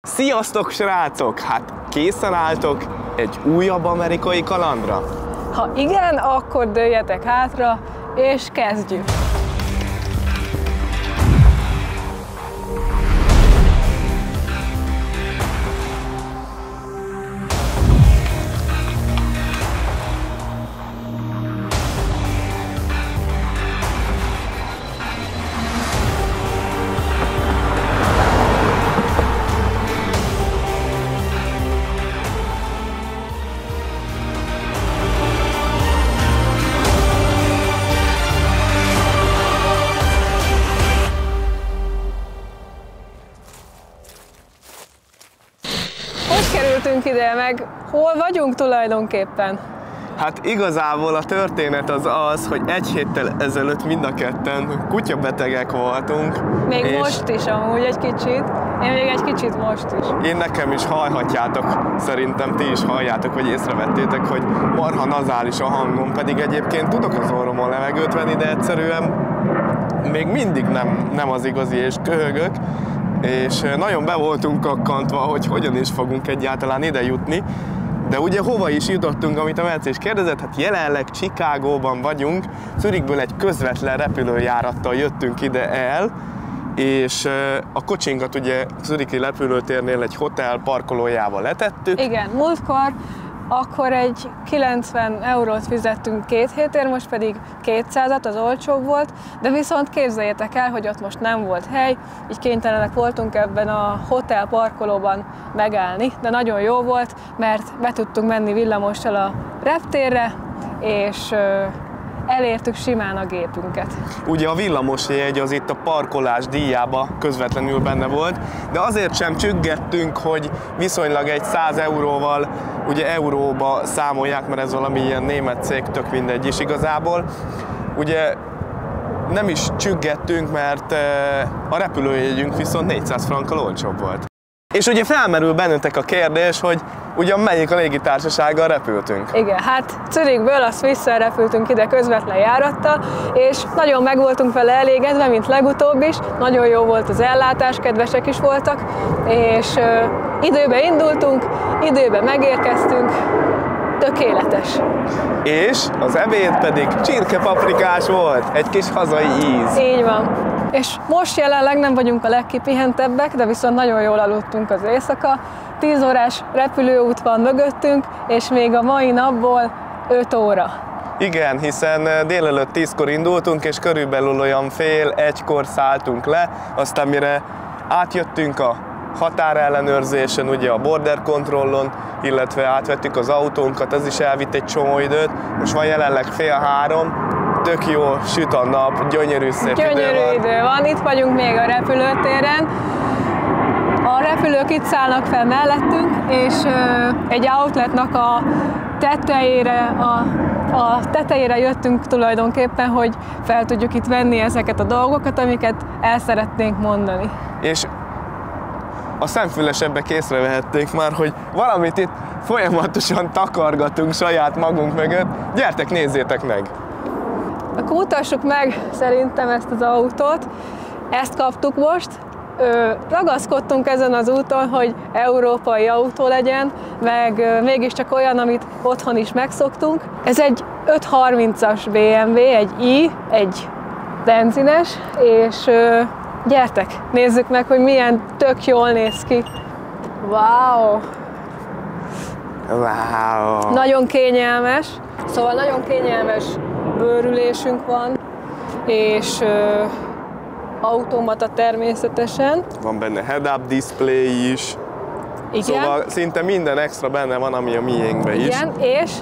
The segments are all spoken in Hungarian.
Sziasztok, srácok! Hát készen álltok egy újabb amerikai kalandra? Ha igen, akkor dőljetek hátra, és kezdjük! Hogy kerültünk ide, meg hol vagyunk tulajdonképpen? Hát igazából a történet az, hogy egy héttel ezelőtt mind a ketten kutyabetegek voltunk. Még most is amúgy egy kicsit. Én még egy kicsit most is. Én nekem is hallhatjátok, szerintem ti is halljátok, vagy észrevettétek, hogy marha nazális a hangom, pedig egyébként tudok az orromon levegőt venni, de egyszerűen még mindig nem az igazi, és köhögök. És nagyon be voltunk kakkantva, hogy hogyan is fogunk egyáltalán ide jutni. De ugye hova is jutottunk, amit a Merci is kérdezett, hát jelenleg Chicagóban vagyunk, Zürichből egy közvetlen repülőjárattal jöttünk ide el, és a kocsinkat ugye zürichi repülőtérnél egy hotel parkolójával letettük. Igen, múltkor akkor egy 90 eurót fizettünk 2 hétért, most pedig 200-at, az olcsóbb volt, de viszont képzeljétek el, hogy ott most nem volt hely, így kénytelenek voltunk ebben a hotel parkolóban megállni, de nagyon jó volt, mert be tudtunk menni villamossal a reptérre, és elértük simán a gépünket. Ugye a villamos jegy az itt a parkolás díjába közvetlenül benne volt, de azért sem csüggettünk, hogy viszonylag egy 100 euróval, ugye euróba számolják, mert ez valami ilyen német cég, tök mindegy is igazából. Ugye nem is csüggettünk, mert a repülőjegyünk viszont 400 frankkal olcsóbb volt. És ugye felmerül bennetek a kérdés, hogy ugyan melyik a légitársasággal repültünk? Igen, hát Zürichből a Swiss-szel repültünk ide közvetlen járattal, és nagyon meg voltunk vele elégedve, mint legutóbb is. Nagyon jó volt az ellátás, kedvesek is voltak, és időben indultunk, időben megérkeztünk, tökéletes. És az ebéd pedig csirkepaprikás volt, egy kis hazai íz. Így van. És most jelenleg nem vagyunk a legkipihentebbek, de viszont nagyon jól aludtunk az éjszaka. 10 órás repülőút van mögöttünk, és még a mai napból 5 óra. Igen, hiszen délelőtt 10-kor indultunk, és körülbelül olyan fél 1-kor szálltunk le, aztán mire átjöttünk a határellenőrzésen, ugye a border controllon, illetve átvettük az autónkat, ez is elvitt egy csomó időt. Most van jelenleg 2:30, tök jó, süt a nap, gyönyörű szép Gyönyörű idő van, itt vagyunk még a repülőtéren. A repülők itt szállnak fel mellettünk, és egy outletnak a tetejére jöttünk tulajdonképpen, hogy fel tudjuk itt venni ezeket a dolgokat, amiket el szeretnénk mondani. És a szemfülesebbek észrevehették már, hogy valamit itt folyamatosan takargatunk saját magunk mögött. Gyertek, nézzétek meg! Akkor mutassuk meg szerintem ezt az autót. Ezt kaptuk most. Ragaszkodtunk ezen az úton, hogy európai autó legyen, meg mégiscsak olyan, amit otthon is megszoktunk. Ez egy 530-as BMW, egy i, egy benzines, és gyertek, nézzük meg, hogy milyen tök jól néz ki. Wow! Wow! Nagyon kényelmes, szóval nagyon kényelmes bőrülésünk van, és automata természetesen. Van benne head-up display is. Igen. Szóval szinte minden extra benne van, ami a miénkben is. Igen, és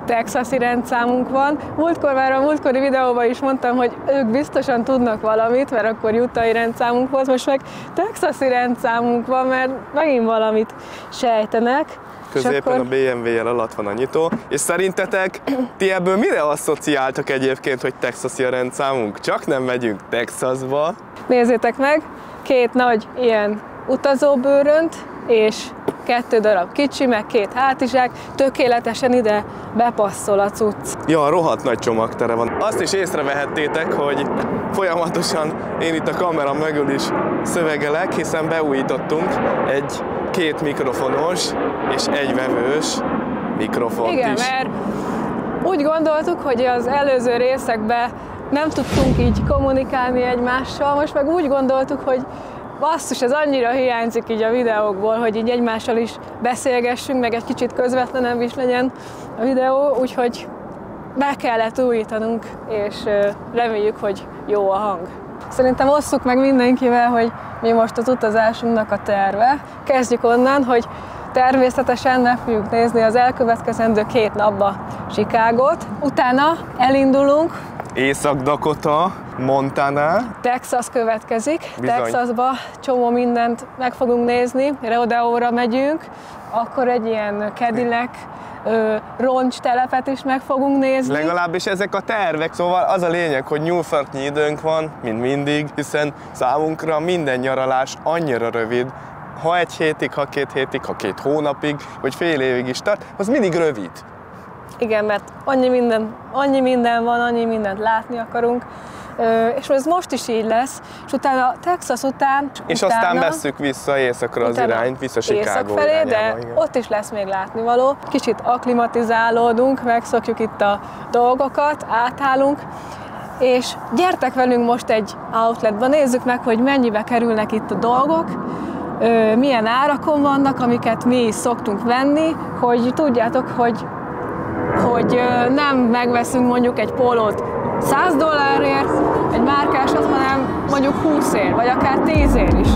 texasi rendszámunk van. Már a múltkori videóban is mondtam, hogy ők biztosan tudnak valamit, mert akkor uttai rendszámunk volt, most meg texasi rendszámunk van, mert megint valamit sejtenek. Középen akkor a BMW-jel alatt van a nyitó. És szerintetek ti ebből mire asszociáltok egyébként, hogy texasi a rendszámunk? Csak nem megyünk Texasba. Nézzétek meg, 2 nagy ilyen utazóbőrönt, és 2 darab kicsi, meg 2 hátizsák, tökéletesen ide bepasszol a cucc. Ja, rohadt nagy csomagtere van. Azt is észrevehettétek, hogy folyamatosan én itt a kamera mögül is szövegelek, hiszen beújítottunk egy 2 mikrofonos és egy vevős mikrofont igen, is. mert úgy gondoltuk, hogy az előző részekben nem tudtunk így kommunikálni egymással, most meg úgy gondoltuk, hogy basszus, ez annyira hiányzik így a videókból, hogy így egymással is beszélgessünk, meg egy kicsit közvetlenebb is legyen a videó, úgyhogy be kellett újítanunk, és reméljük, hogy jó a hang. Szerintem osszuk meg mindenkivel, hogy mi most az utazásunknak a terve. Kezdjük onnan, hogy természetesen meg fogjuk nézni az elkövetkezendő 2 napba Chicagót. Utána elindulunk. Észak-Dakota, Montana. Texas következik. Bizony. Texasba csomó mindent meg fogunk nézni. Rodeóra megyünk, akkor egy ilyen Cadillac roncstelepet is meg fogunk nézni. Legalábbis ezek a tervek, szóval az a lényeg, hogy nyúlfartnyi időnk van, mint mindig, hiszen számunkra minden nyaralás annyira rövid, ha 1 hétig, ha 2 hétig, ha 2 hónapig, vagy fél évig is tart, az mindig rövid. Igen, mert annyi minden van, annyi mindent látni akarunk, és ez most is így lesz, és utána Texas után... És aztán vesszük vissza északra az irányt, vissza Chicago felé, irányába, de igen. ott is lesz még látnivaló. Kicsit akklimatizálódunk, megszokjuk itt a dolgokat, átállunk, és gyertek velünk most egy outletba, nézzük meg, hogy mennyibe kerülnek itt a dolgok, milyen árakon vannak, amiket mi is szoktunk venni, hogy tudjátok, hogy nem megveszünk mondjuk egy pólót $100, egy márkásat, hanem mondjuk 20-ért, vagy akár 10-ért is.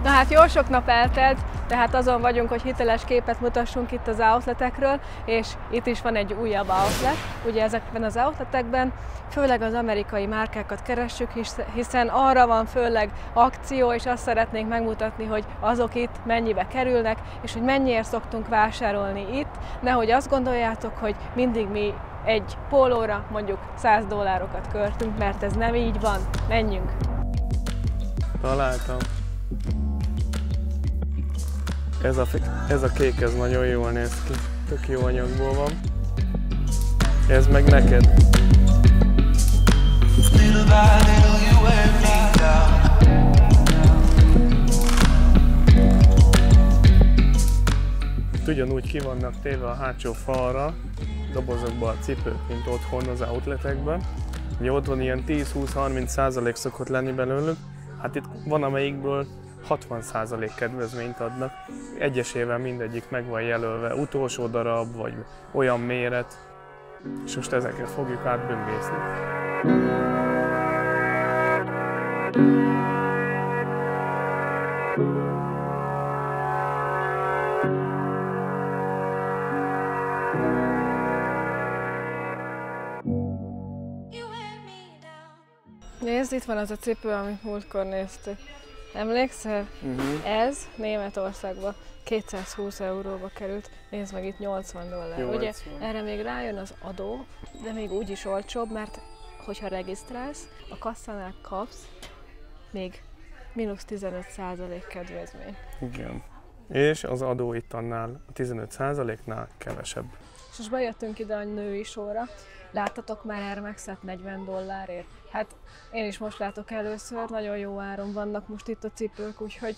Na hát jó sok nap eltelt, tehát azon vagyunk, hogy hiteles képet mutassunk itt az outletekről, és itt is van egy újabb outlet. Ugye ezekben az outletekben főleg az amerikai márkákat keressük, hiszen arra van főleg akció, és azt szeretnénk megmutatni, hogy azok itt mennyibe kerülnek, és hogy mennyiért szoktunk vásárolni itt. Nehogy azt gondoljátok, hogy mindig mi egy pólóra mondjuk $100 költünk, mert ez nem így van. Menjünk! Találtam. Ez a kék, ez nagyon jól néz ki. Tök jó anyagból van. Ez meg neked. Ugyanúgy ki vannak téve a hátsó falra, dobozokba a cipők, mint otthon az outletekben. Ugye otthon ilyen 10-20-30% szokott lenni belőlük. Hát itt van, amelyikből 60% kedvezményt adnak. Egyesével mindegyik meg van jelölve, utolsó darab, vagy olyan méret. És most ezeket fogjuk átböngészni. Nézd, itt van az a cipő, amit múltkor néztük. Emlékszel? Ez Németországban 220 euróba került, nézd meg itt $80. Ugye erre még rájön az adó, de még úgy is olcsóbb, mert hogyha regisztrálsz, a kasszánál kapsz még -15% kedvezmény. Igen. És az adó itt annál a 15%-nál kevesebb. És most bejöttünk ide a női sorra. Láttatok már Air Max-et $40? Hát én is most látok először, nagyon jó áron vannak most itt a cipők, úgyhogy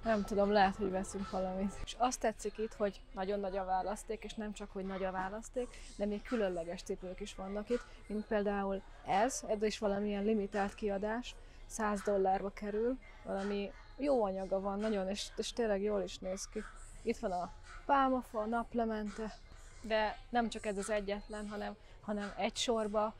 nem tudom, lehet, hogy veszünk valamit. És azt tetszik itt, hogy nagyon nagy a választék, és nem csak, hogy nagy a választék, de még különleges cipők is vannak itt, mint például ez is valamilyen limitált kiadás, $100 kerül, valami jó anyaga van nagyon, és tényleg jól is néz ki. Itt van a pálmafa, naplemente, de nem csak ez az egyetlen, hanem egy sorba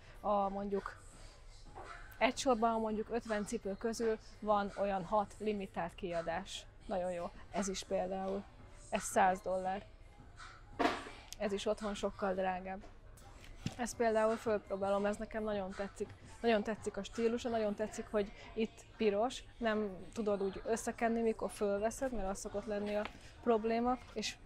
mondjuk 50 cipő közül van olyan 6 limitált kiadás. Nagyon jó. Ez is például. Ez $100. Ez is otthon sokkal drágább. Ezt például fölpróbálom, ez nekem nagyon tetszik. Nagyon tetszik a stílusa, nagyon tetszik, hogy itt piros, nem tudod úgy összekenni, mikor fölveszed, mert az szokott lenni a probléma,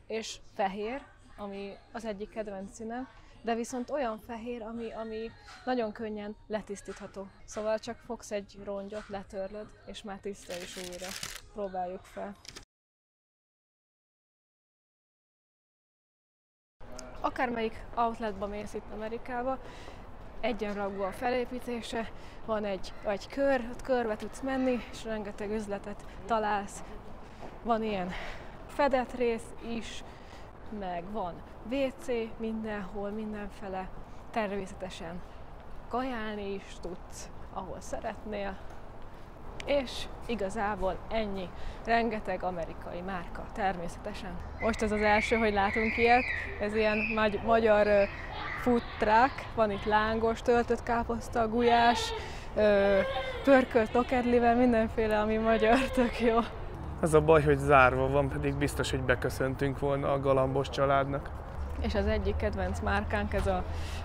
és fehér, ami az egyik kedvenc színem, de viszont olyan fehér, ami nagyon könnyen letisztítható. Szóval csak fogsz egy rongyot, letörlöd, és már tiszta is újra. Próbáljuk fel. Akármelyik outletba mész itt Amerikába, egyenrangú a felépítése, van egy kör, ott körbe tudsz menni, és rengeteg üzletet találsz. Van ilyen fedett rész is, meg van WC mindenhol, mindenfele. Természetesen kajálni is tudsz, ahol szeretnél. És igazából ennyi. Rengeteg amerikai márka, természetesen. Most ez az első, hogy látunk ilyet. Ez ilyen magyar food truck. Van itt lángos, töltött káposzta, gulyás, pörkölt tokedlivel, mindenféle, ami magyar, tök jó. Az a baj, hogy zárva van, pedig biztos, hogy beköszöntünk volna a Galambos családnak. És az egyik kedvenc márkánk, ez a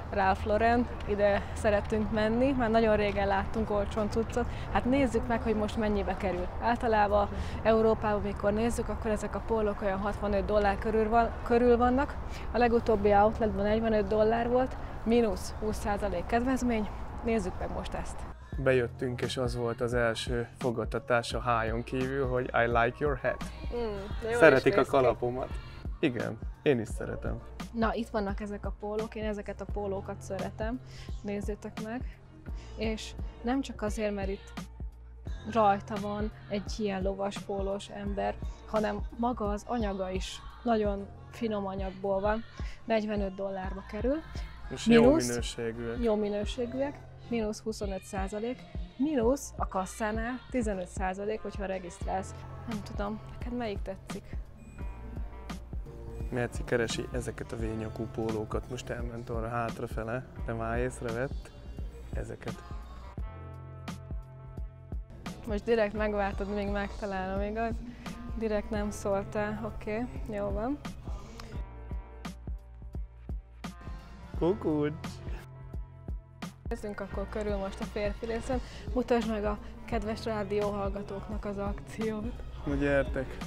Ralph Lauren, ide szerettünk menni, már nagyon régen láttunk olcsón cuccot. Hát nézzük meg, hogy most mennyibe kerül. Általában Európában, mikor nézzük, akkor ezek a pólók olyan $65 körül vannak. A legutóbbi outletben $45 volt, mínusz 20% kedvezmény. Nézzük meg most ezt. Bejöttünk, és az volt az első fogadtatás a hájon kívül, hogy I like your hat. Szeretik a kalapomat. Igen, én is szeretem. Na, itt vannak ezek a pólók, én ezeket a pólókat szeretem, nézzétek meg. És nem csak azért, mert itt rajta van egy ilyen lovas pólós ember, hanem maga az anyaga is nagyon finom anyagból van, $45 kerül. És jó minőségűek. Jó minőségűek, mínusz 25%, mínusz a kasszánál 15%, hogyha regisztrálsz. Nem tudom, neked melyik tetszik? Merci keresi ezeket a V-nyakú pólókat, most elment arra hátrafele, de már észrevett ezeket. Most direkt megvártad, még megtalálom, igaz? Direkt nem szóltál, oké, jó van. Kukulcs! Nézzünk akkor körül most a férfi részen. Mutasd meg a kedves rádióhallgatóknak az akciót. Na gyertek!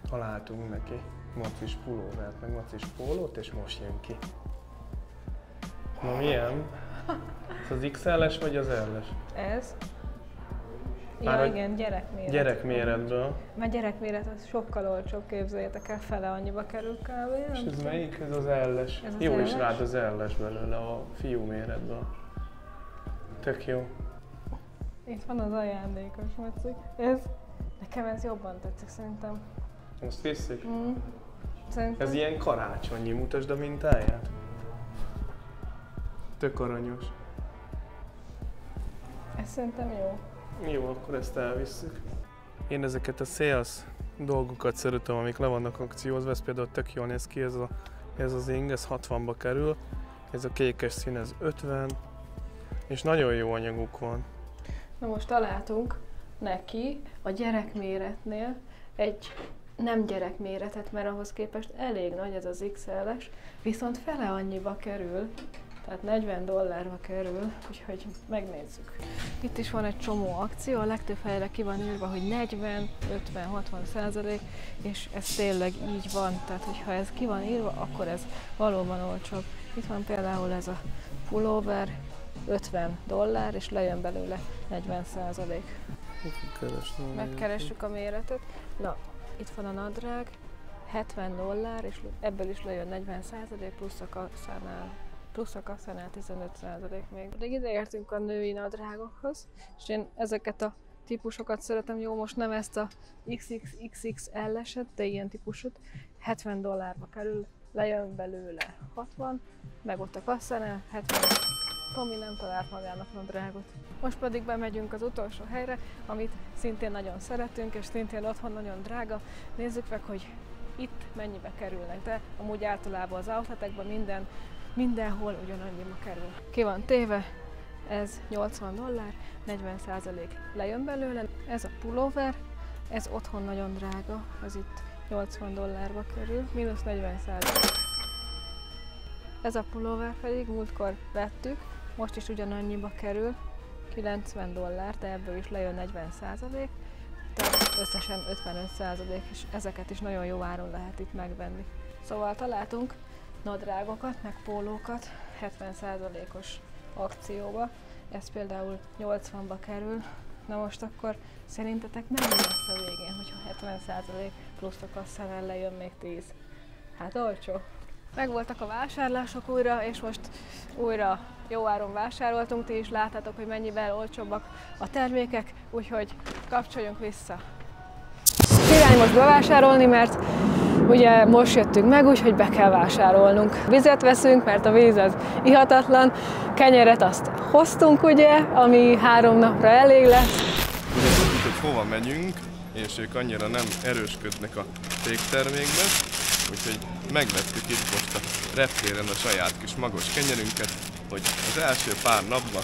Találtunk neki macis pulóvert, meg macis pólót, és most jön ki. Na milyen? Ez az XL-es vagy az L-es? Ez? Már Ja igen, gyerekméret. Gyerekméretből. Mert gyerekméret az sokkal olcsóbb, képzeljétek el, fele annyiba kerül kb. És ez melyik? Ez az L-es. Jó is rád az L-es belőle a fiú méretből. Tök jó. Itt van az ajándékos maci. Nekem ez jobban tetszik szerintem. Azt hiszik? Szerintem. Ez ilyen karácsonyi, mutasd a mintáját. Tök aranyos. Ez szerintem jó. Jó, akkor ezt elvisszük. Én ezeket a sales dolgokat szeretem, amik le vannak akciózva, ez például tök jól néz ki, ez az ing, ez 60-ba kerül, ez a kékes szín, ez 50, és nagyon jó anyaguk van. Na most találtunk neki a gyerekméretnél egy nem gyerekméretet, mert ahhoz képest elég nagy ez az XL-es, viszont fele annyiba kerül, tehát $40 kerül, úgyhogy megnézzük. Itt is van egy csomó akció, a legtöbb helyre ki van írva, hogy 40, 50, 60%, és ez tényleg így van, tehát hogyha ez ki van írva, akkor ez valóban olcsóbb. Itt van például ez a pulóver, $50, és lejön belőle 40%. Megkeressük a méretet. Na, itt van a nadrág, $70, és ebből is lejön 40%, plusz a kasszánál 15% még. Pedig ide értünk a női nadrágokhoz, és én ezeket a típusokat szeretem. Jó, most nem ezt a XXXL-eset, de ilyen típusot. $70 kerül, lejön belőle 60, meg ott a kasszánál 70. Tomi nem talált magának nadrágot. Most pedig bemegyünk az utolsó helyre, amit szintén nagyon szeretünk, és szintén otthon nagyon drága. Nézzük meg, hogy itt mennyibe kerülnek, de amúgy általában az outletekben mindenhol ugyanannyiba kerül. Ki van téve, ez $80, 40% lejön belőle. Ez a pulóver, ez otthon nagyon drága, ez itt $80 kerül, mínusz 40%. Ez a pulóver pedig múltkor vettük, most is ugyanannyiba kerül, $90, de ebből is lejön 40%, tehát összesen 55%, és ezeket is nagyon jó áron lehet itt megvenni. Szóval találtunk nadrágokat, meg pólókat 70%-os akcióba. Ez például 80-ba kerül. Na most akkor szerintetek mennyi lesz a végén, hogyha 70% plusz a kasszánál lejön még 10? Hát olcsó. Megvoltak a vásárlások újra, és most újra jó áron vásároltunk, ti is láttátok, hogy mennyivel olcsóbbak a termékek, úgyhogy kapcsoljunk vissza. Irány most bevásárolni, mert ugye most jöttünk meg, úgyhogy be kell vásárolnunk. Vizet veszünk, mert a víz az ihatatlan, kenyeret azt hoztunk ugye, ami 3 napra elég lesz. Ugye tudjuk, hogy hova megyünk, és ők annyira nem erősködnek a cégtermékben, úgyhogy megvettük itt most a reptéren a saját kis magos kenyerünket, hogy az első pár napban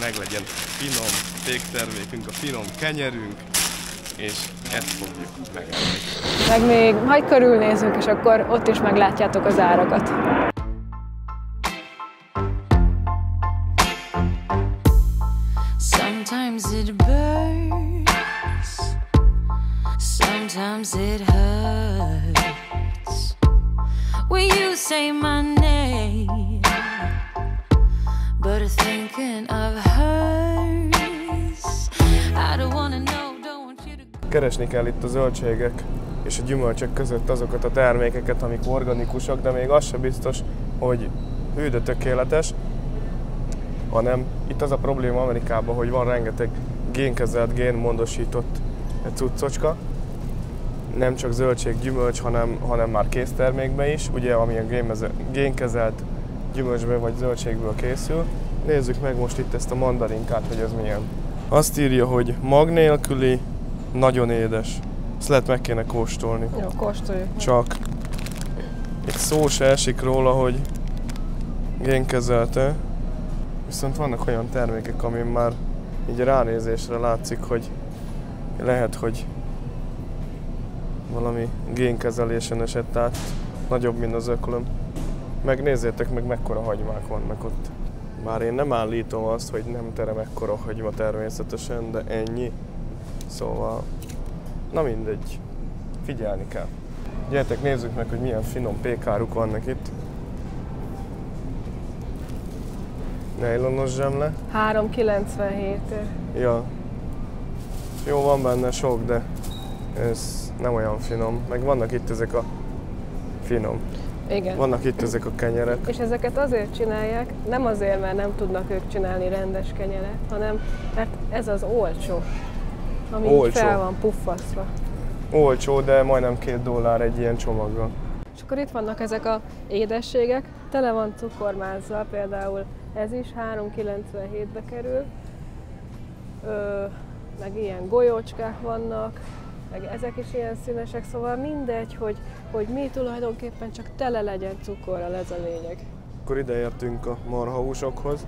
meglegyen finom cégtermékünk, a finom kenyerünk, és ezt fogjuk megenni. Meg még majd körülnézünk, és akkor ott is meglátjátok az árakat. Sometimes it burns, sometimes it hurts when you say my name, but thinking of hers, I don't wanna know, don't want you to. Keresni kell itt a zöldségek és a gyümölcsök között azokat a termékeket, amik organikusak, de még az sem biztos, hogy hű, de tökéletes, hanem itt az a probléma Amerikában, hogy van rengeteg génkezelt, génmódosított cuccocska, nem csak zöldség, gyümölcs, hanem már késztermékben is, ugye ami a génkezelt gyümölcsből vagy zöldségből készül. Nézzük meg most itt ezt a mandarinkát, hogy ez milyen. Azt írja, hogy mag nélküli, nagyon édes. Ezt lehet meg kéne kóstolni. Jó, kóstoljuk. Csak egy szó se esik róla, hogy génkezelte. Viszont vannak olyan termékek, amin már így ránézésre látszik, hogy lehet, hogy valami génkezelésen esett át, nagyobb, mint az öklöm. Megnézzétek meg, mekkora hagymák vannak ott. Bár én nem állítom azt, hogy nem terem ekkora hagyma természetesen, de ennyi. Szóval, na mindegy, figyelni kell. Gyertek, nézzük meg, hogy milyen finom pékáruk vannak itt. Nejlonos zsemle. 3,97. Ja. Jó, van benne sok, de ez nem olyan finom. Meg vannak itt ezek a finom. Igen. Vannak itt ezek a kenyerek. És ezeket azért csinálják, nem azért, mert nem tudnak ők csinálni rendes kenyeret, hanem mert ez az olcsó, ami Olcsó. fel van puffasztva. Olcsó, de majdnem $2 egy ilyen csomaggal. És akkor itt vannak ezek a édességek, tele van cukormázzal, például ez is 3,97-be kerül, meg ilyen golyócskák vannak, meg ezek is ilyen színesek, szóval mindegy, hogy mi tulajdonképpen csak tele legyen cukorral, ez a lényeg. Akkor ide értünk a marhahúsokhoz.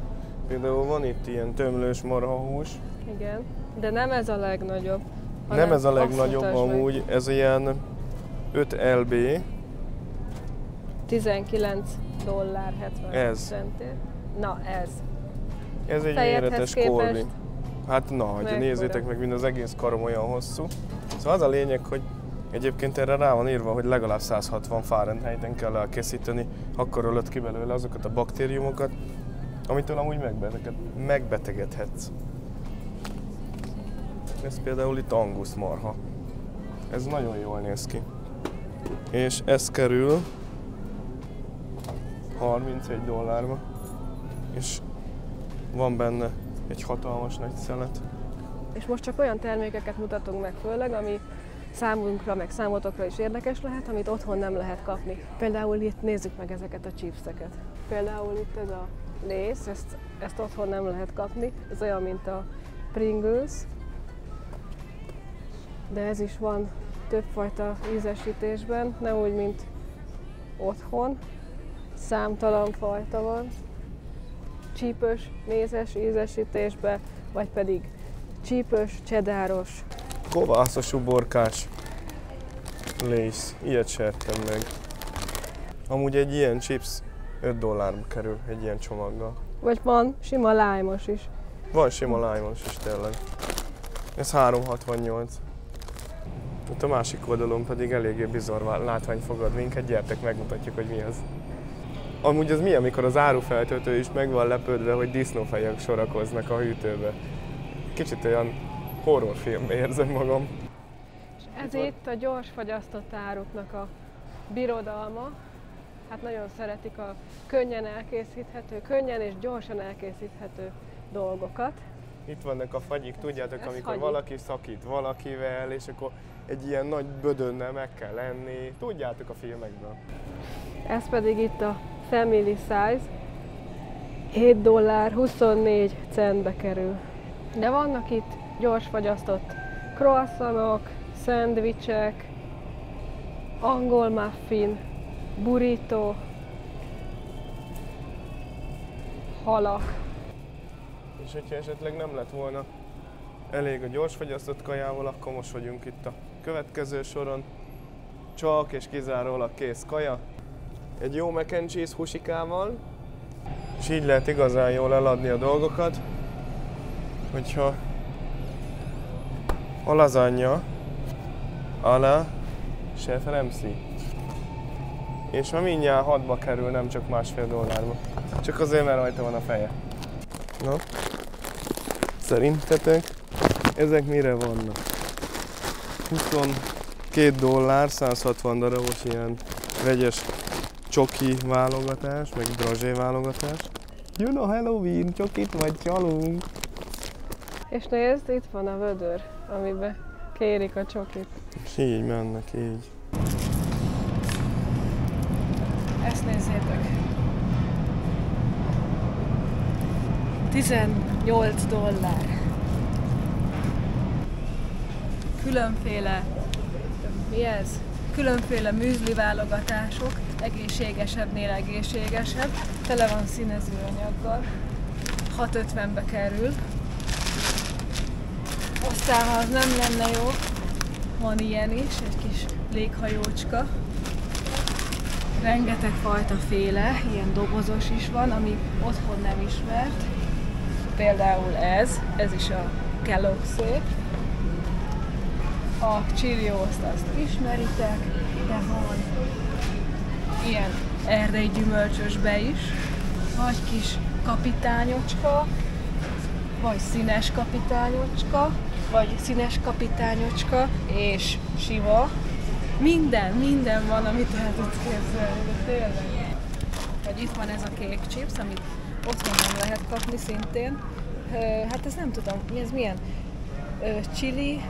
Például van itt ilyen tömlős marhahús. Igen, de nem ez a legnagyobb. Nem ez a azt legnagyobb mutasd meg. amúgy, ez ilyen 5 lb. $19.70. Ez. Na ez. Ez egy Fejedhez méretes képest korli. Hát nagy, mekkora? nézzétek meg, mind az egész karom olyan hosszú. Szóval az a lényeg, hogy egyébként erre rá van írva, hogy legalább 160 Fahrenheiten kell elkészíteni, akkor ölöd ki belőle azokat a baktériumokat, amitől amúgy megbetegedhetsz. Ez például itt Angus marha. Ez nagyon jól néz ki. És ez kerül $31. És van benne egy hatalmas nagy szelet. És most csak olyan termékeket mutatunk meg főleg, ami számunkra, meg számotokra is érdekes lehet, amit otthon nem lehet kapni. Például itt nézzük meg ezeket a chipseket. Például itt ez a Lay's, ezt otthon nem lehet kapni. Ez olyan, mint a Pringles. De ez is van többfajta ízesítésben, nem úgy, mint otthon. Számtalan fajta van. Csípős, mézes ízesítésben, vagy pedig csípős, csedáros. Kovászos uborkás Lay's. Ilyet se ettem meg. Amúgy egy ilyen chips $5 kerül egy ilyen csomaggal. Vagy van sima lájmos is. Van sima lájmos is tényleg. Ez 3,68. Itt a másik oldalon pedig eléggé bizarr látvány fogad minket. Gyertek, megmutatjuk, hogy mi az. Amúgy az mi, amikor az árufeltöltő is meg van lepődve, hogy disznófejek sorakoznak a hűtőbe. Kicsit olyan horrorfilmbe érzem magam. Ez itt a gyors fagyasztott áruknak a birodalma. Hát nagyon szeretik a könnyen elkészíthető, könnyen és gyorsan elkészíthető dolgokat. Itt vannak a fagyik, tudjátok, amikor fagyi. valaki szakít valakivel, és akkor egy ilyen nagy bödönnel meg kell lenni. Tudjátok a filmekből. Ez pedig itt a Family Size. $7.24 kerül. De vannak itt gyors fagyasztott croissantok, szendvicsek, angol muffin, burrito, halak. És hogyha esetleg nem lett volna elég a gyors fagyasztott kajával, akkor most vagyunk itt a következő soron. Csak és kizárólag kész kaja. Egy jó mac and cheese husikával. És így lehet igazán jól eladni a dolgokat. Hogyha a lasagna a la Chef Ramsay. És ma mindjárt 6-ba kerül, nem csak $1,5. Csak azért, mert rajta van a feje. Na, szerintetek ezek mire vannak? $22, 160 darabos ilyen vegyes csoki válogatás, meg drazsé válogatás. Jön a Halloween, csokit vagy csalunk! És nézd, itt van a vödör, amiben kérik a csokit. És így mennek, így. Ezt nézzétek! $18. Különféle, mi ez? Különféle műzli válogatások, egészségesebbnél egészségesebb, tele van színezőanyaggal, $6.50 kerül. Aztán, ha az nem lenne jó, van ilyen is, egy kis léghajócska. Rengeteg fajta féle, ilyen dobozos is van, ami otthon nem ismert. Például ez is a Kellogg's-é. A Cheerios-t azt ismeritek, de van ilyen erdei gyümölcsösbe is, vagy kis kapitányocska, vagy színes kapitányocska, vagy színes kapitányocska, és sima. Minden van, amit el tudsz képzelni, de tényleg. Vagy itt van ez a cake chips, amit otthon nem lehet kapni szintén. Hát ez nem tudom, ez milyen? Chili.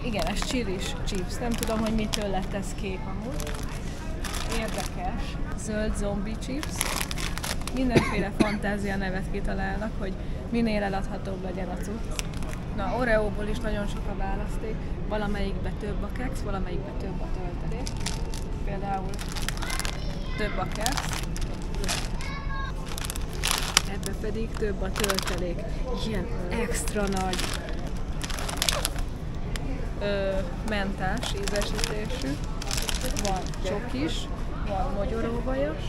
Igen, ez chilis chips. Nem tudom, hogy mitől lett ez kék amúgy. Érdekes. Zöld zombi chips. Mindenféle fantázia nevet kitalálnak, hogy minél eladhatóbb legyen a cucc. Na, Oreóból is nagyon sok a választék. Valamelyikbe több a keksz, valamelyikbe több a töltelék. Például több a keksz, ebbe pedig több a töltelék. Ilyen extra nagy mentás ízesítésű. Van csokis, van mogyoróvajas.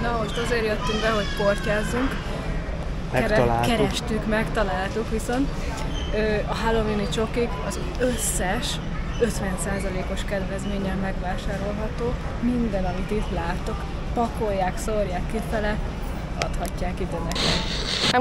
Na, most azért jöttünk be, hogy portyázzunk. Megtaláltuk viszont. A Halloween-i csokik az összes 50%-os kedvezménnyel megvásárolható. Minden, amit itt láttok, pakolják, szórják kifele, adhatják ide nekem.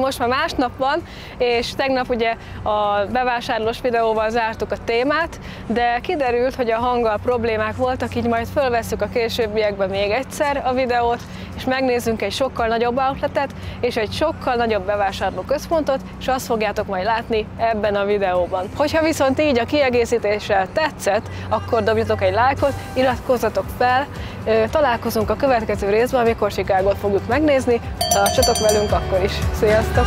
Most már másnap van, és tegnap ugye a bevásárlós videóval zártuk a témát, de kiderült, hogy a hanggal problémák voltak, így majd fölvesszük a későbbiekben még egyszer a videót, és megnézzünk egy sokkal nagyobb outletet, és egy sokkal nagyobb bevásárlóközpontot, és azt fogjátok majd látni ebben a videóban. Hogyha viszont így a kiegészítéssel tetszett, akkor dobjatok egy lájkot, iratkozzatok fel, találkozunk a következő részben, amikor Chicagót fogjuk megnézni, tartsatok velünk akkor is. Sziasztok!